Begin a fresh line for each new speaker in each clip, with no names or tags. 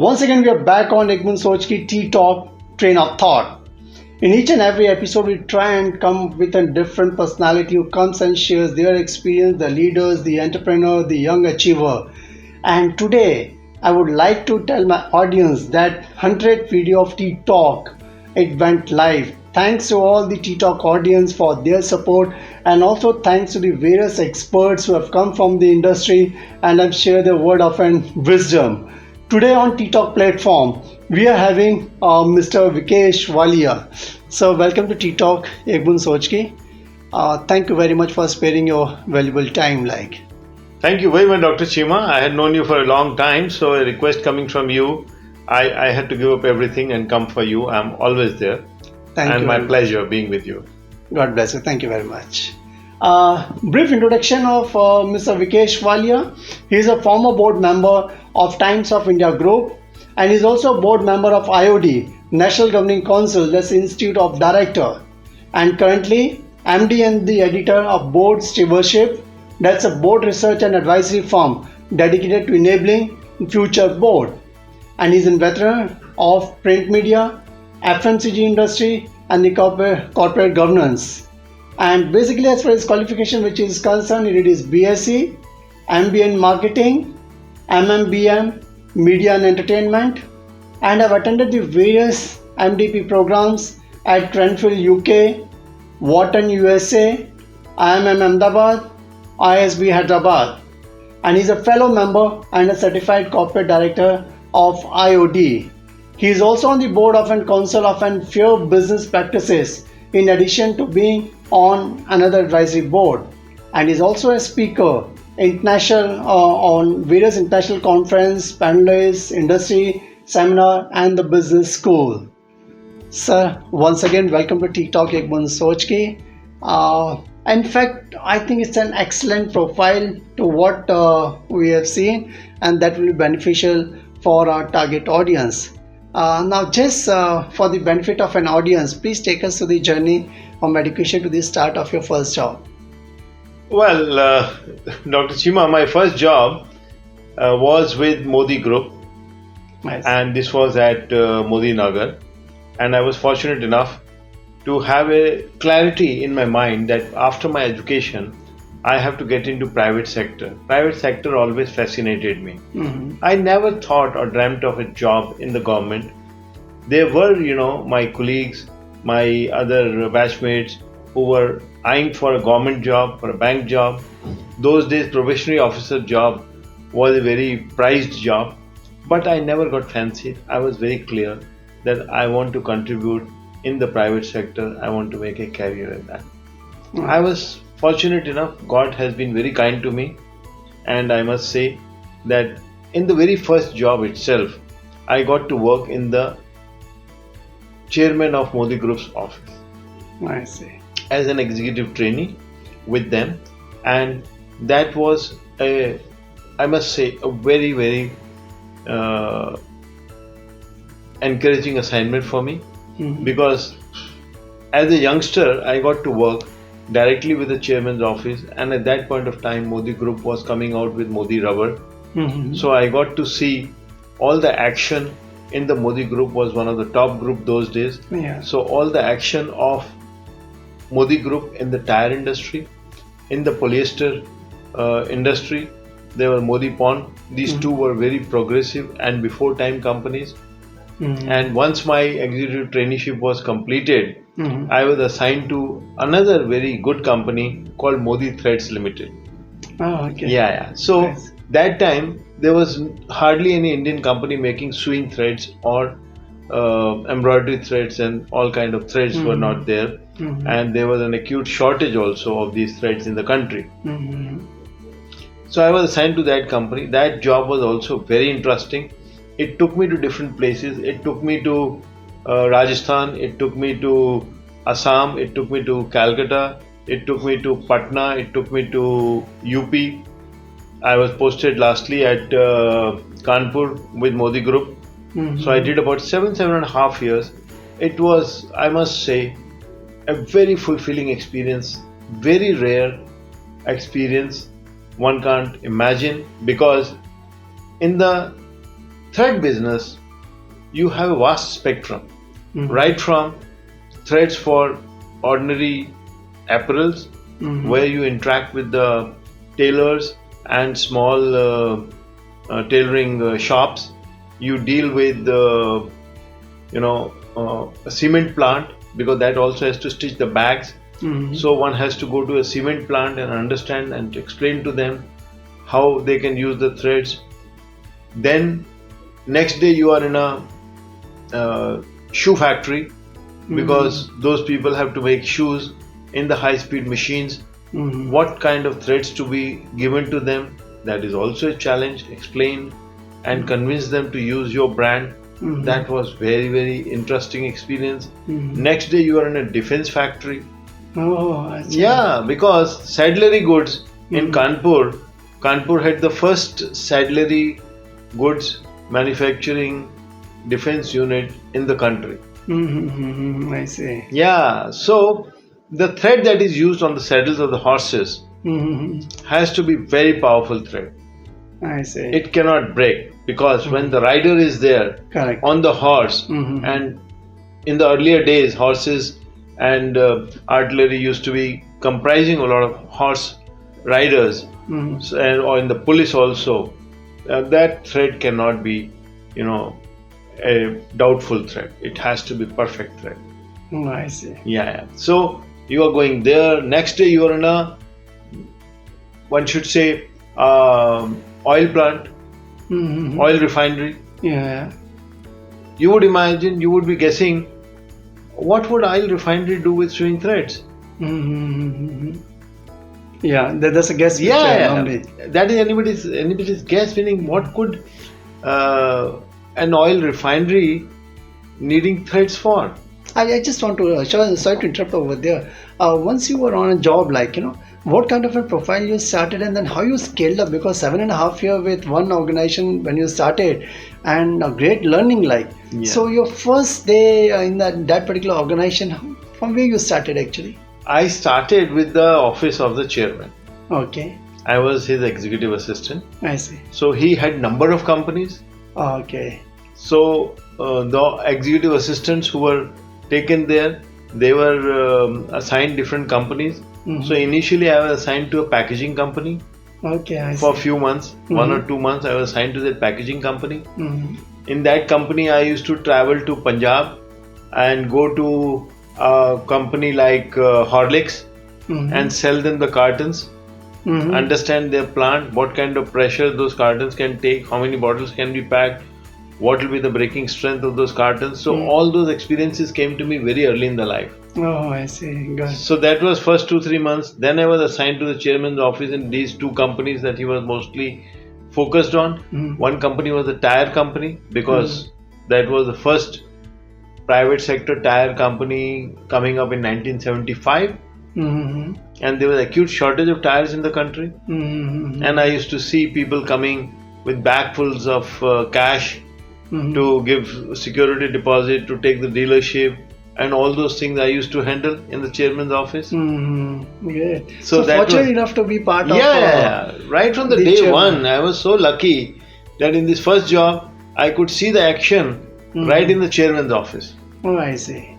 Once again, we are back on Egman Sochki Tea Talk Train of Thought. In each and every episode, we try and come with a different personality who comes and shares their experience, the leaders, the entrepreneur, the young achiever. And today, I would like to tell my audience that 100th video of Tea Talk, it went live. Thanks to all the Tea Talk audience for their support, and also thanks to the various experts who have come from the industry and have shared their word of wisdom. Today on Tea Talk platform, we are having Mr. Vikesh Wallia. So welcome to Tea Talk, Egman Sochki. Thank you very much for sparing your valuable time.
Thank you very much, Dr.H.Cheema. I had known you for a long time, so a request coming from you, I had to give up everything and come for you. I'm always there.
Thank you.
And my pleasure being with you.
God bless you. Thank you very much. Brief introduction of Mr. Vikesh Wallia. He is a former board member of Times of India Group, and is also a board member of IOD, National Governing Council, that's Institute of Director, and currently MD and the editor of Board Stewardship, that's a board research and advisory firm dedicated to enabling future board. And he's a veteran of print media, FMCG industry, and the corporate governance. And basically, as far as qualification which is concerned, it is BSc, MBA in marketing, MMBM, media and entertainment, and I've attended the various MDP programs at Trentfield UK, Wharton USA, IMM Ahmedabad, ISB Hyderabad, and he's a fellow member and a certified corporate director of IOD. He is also on the board of and council of fair business practices, in addition to being on another advisory board, and is also a speaker international on various international conference, panelists, industry seminar, and the business school. Sir, once again, welcome to Tea Talk Egman Sochki. In fact, I think it's an excellent profile to what we have seen, and that will be beneficial for our target audience. Now, just for the benefit of an audience, please take us to the journey from education to the start of your first job.
Well, Dr.H.Cheema, my first job was with Modi Group.
Nice.
And this was at Modi Nagar, and I was fortunate enough to have a clarity in my mind that after my education, I have to get into private sector. Private sector always fascinated me.
Mm-hmm.
I never thought or dreamt of a job in the government. There were, my colleagues, my other batchmates who were eyeing for a government job, for a bank job. Those days, probationary officer job was a very prized job, but I never got fancied. I was very clear that I want to contribute in the private sector. I want to make a career in that.
Mm-hmm.
I was fortunate enough. God has been very kind to me, and I must say that in the very first job itself, I got to work in the chairman of Modi Group's office.
I see.
As an executive trainee with them, and that was I must say, a very, very encouraging assignment for me.
Mm-hmm.
Because as a youngster, I got to work directly with the chairman's office, and at that point of time, Modi Group was coming out with Modi Rubber.
Mm-hmm.
So I got to see all the action in the Modi Group. Was one of the top group those days.
Yeah.
So all the action of Modi Group in the tire industry, in the polyester industry, there were Modi Pond. These
Mm-hmm.
two were very progressive and before time companies.
Mm-hmm.
And once my executive traineeship was completed,
Mm-hmm.
I was assigned to another very good company called Modi Threads Limited.
Oh, okay.
Yeah. So
Nice.
that time there was hardly any Indian company making sewing threads or embroidery threads, and all kind of threads were
Mm-hmm.
not there.
Mm-hmm.
And there was an acute shortage also of these threads in the country.
Mm-hmm.
So I was assigned to that company. That job was also very interesting. It took me to different places. It took me to Rajasthan, it took me to Assam, it took me to Calcutta, it took me to Patna, it took me to UP. I was posted lastly at Kanpur with Modi Group.
Mm-hmm.
So I did about 7.5 years. It was, I must say, a very fulfilling experience, very rare experience. One can't imagine, because in the thread business, you have a vast spectrum, right from threads for ordinary apparels, where you interact with the tailors and small tailoring shops. You deal with a cement plant, because that also has to stitch the bags. So one has to go to a cement plant and understand and explain to them how they can use the threads. Then next day you are in a shoe factory, because those people have to make shoes in the high-speed machines. What kind of threads to be given to them, that is also a challenge. Explain and convince them to use your brand. That was very, very interesting experience. Next day you are in a defense factory. Yeah, because saddlery goods in Kanpur had the first saddlery goods manufacturing defense unit in the country.
I see.
Yeah, so the thread that is used on the saddles of the horses has to be very powerful thread.
I see.
It cannot break, because when the rider is there
Correct.
on the horse, and in the earlier days horses and artillery used to be comprising a lot of horse riders, or in the police also, that thread cannot be, a doubtful thread. It has to be perfect thread.
I see.
Yeah. So you are going there. Next day you are in a, one should say, oil plant, oil refinery.
Yeah.
You would imagine, you would be guessing, what would oil refinery do with sewing threads?
Yeah, that's a guess.
Yeah. That is anybody's guess. Meaning, what could an oil refinery needing threads for?
I just want to sorry to interrupt over there. Once you were on a job, what kind of a profile you started, and then how you scaled up? Because 7.5 years with one organization when you started, and a great learning,
Yeah.
So your first day in that particular organization, from where you started actually?
I started with the office of the chairman.
Okay.
I was his executive assistant.
I see.
So he had number of companies.
Okay.
So the executive assistants who were taken there, they were assigned different companies. So initially I was assigned to a packaging company.
Okay, I see.
For a few months, 1 or 2 months, I was assigned to that packaging company. In that company, I used to travel to Punjab and go to a company like Horlicks and sell them the cartons. Understand their plant, what kind of pressure those cartons can take, how many bottles can be packed, what will be the breaking strength of those cartons. So all those experiences came to me very early in the life.
Oh, I see. Good.
So that was first 2-3 months. Then I was assigned to the chairman's office in these two companies that he was mostly focused on. One company was the tire company, because that was the first private sector tire company coming up in 1975. And there was acute shortage of tires in the country. And I used to see people coming with bagfuls of cash to give security deposit, to take the dealership, and all those things I used to handle in the chairman's office.
Great.
So that
fortunate
was,
enough to be part of.
Yeah. Right from the day
chairman.
one, I was so lucky that in this first job, I could see the action right in the chairman's office.
Oh, I see.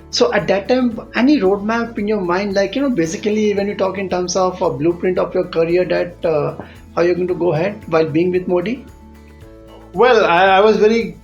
So at that time, any roadmap in your mind, basically when you talk in terms of a blueprint of your career, that how you're going to go ahead while being with Modi?
Well, I was very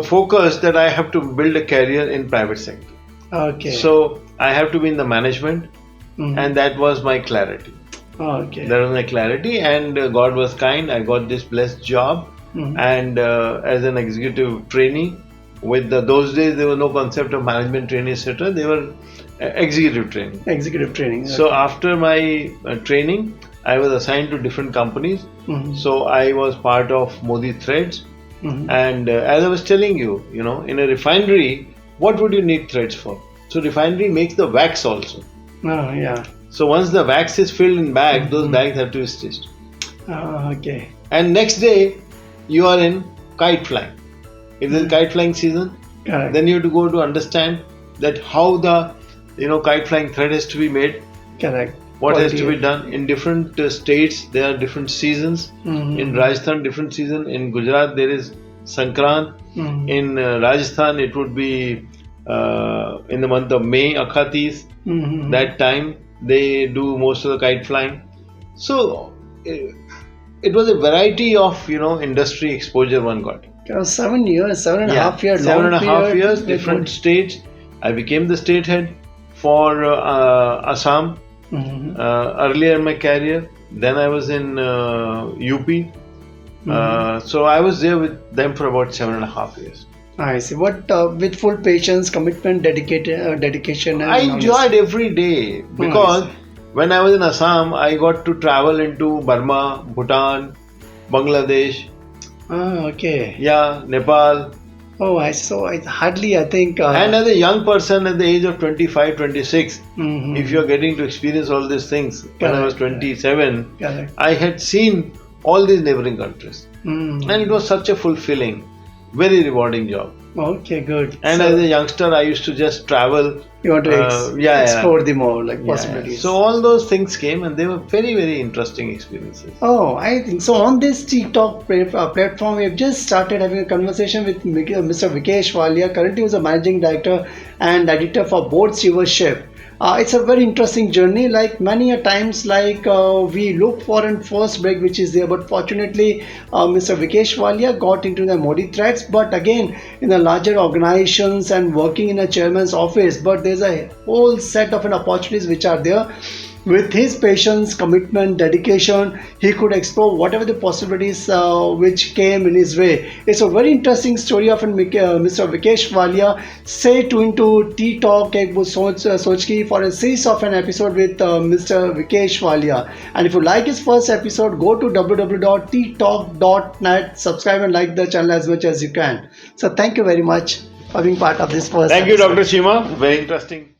focused that I have to build a career in private sector.
Okay.
So I have to be in the management, and that was my clarity.
Okay.
That was my clarity, and God was kind. I got this blessed job, and as an executive trainee. With those days, there was no concept of management training, etc. They were executive training.
Executive training. Okay.
So after my training, I was assigned to different companies. So I was part of Modi Threads. And as I was telling you, in a refinery, what would you need threads for? So refinery makes the wax also.
Oh, yeah.
So once the wax is filled in bags, those bags have to be stitched.
Okay.
And next day, you are in kite flying. If there is kite flying season,
Correct.
then you have to go to understand that how the kite flying thread has to be made.
Correct.
What has to be done in different states? There are different seasons. In Rajasthan, different season. In Gujarat, there is Sankrant.
Mhm.
In Rajasthan, it would be in the month of May, Akhatis.
Mhm.
That time they do most of the kite flying. So it was a variety of industry exposure one got.
7 years, 7.5 years,
Seven and
long
a half
period.
years,
with
different
wood.
states. I became the state head for Assam
Mhm.
earlier in my career. Then I was in UP. So I was there with them for about 7.5 years.
I see. What with full patience, commitment, dedication,
I
and
enjoyed every day because
Nice.
when I was in Assam, I got to travel into Burma, Bhutan, Bangladesh,
Okay.
yeah, Nepal.
Oh, I saw. I hardly. I think.
And as a young person at the age of 25, 26,
Mhm.
if you're getting to experience all these things, when I was
Correct,
27,
correct.
I had seen all these neighboring countries.
Mhm.
And it was such a fulfilling, very rewarding job.
Okay, good.
And
So
as a youngster, I used to just travel.
you want to
Yeah.
explore the more like
Yeah.
possibilities.
So all those things came, and they were very, very interesting experiences.
Oh, I think so. On this TikTok platform, we have just started having a conversation with Mr. Vikesh Wallia. Currently, he is a managing director and editor for Board Stewardship. It's a very interesting journey. Like many a times, we look for a first break, which is there, but fortunately, Mr. Vikesh Wallia got into the Modi threats. But again, in the larger organizations and working in a chairman's office, but there's a whole set of opportunities which are there. With his patience, commitment, dedication, he could explore whatever the possibilities which came in his way. It's a very interesting story of Mr. Vikesh Wallia. Stay tuned to Tea Talk Ek Wo Soch Ki for a series of an episode with Mr. Vikesh Wallia. And if you like his first episode, go to www.ttalk.net, subscribe and like the channel as much as you can. So thank you very much for being part of this first
Thank you,
episode.
Dr. Cheema. Very interesting.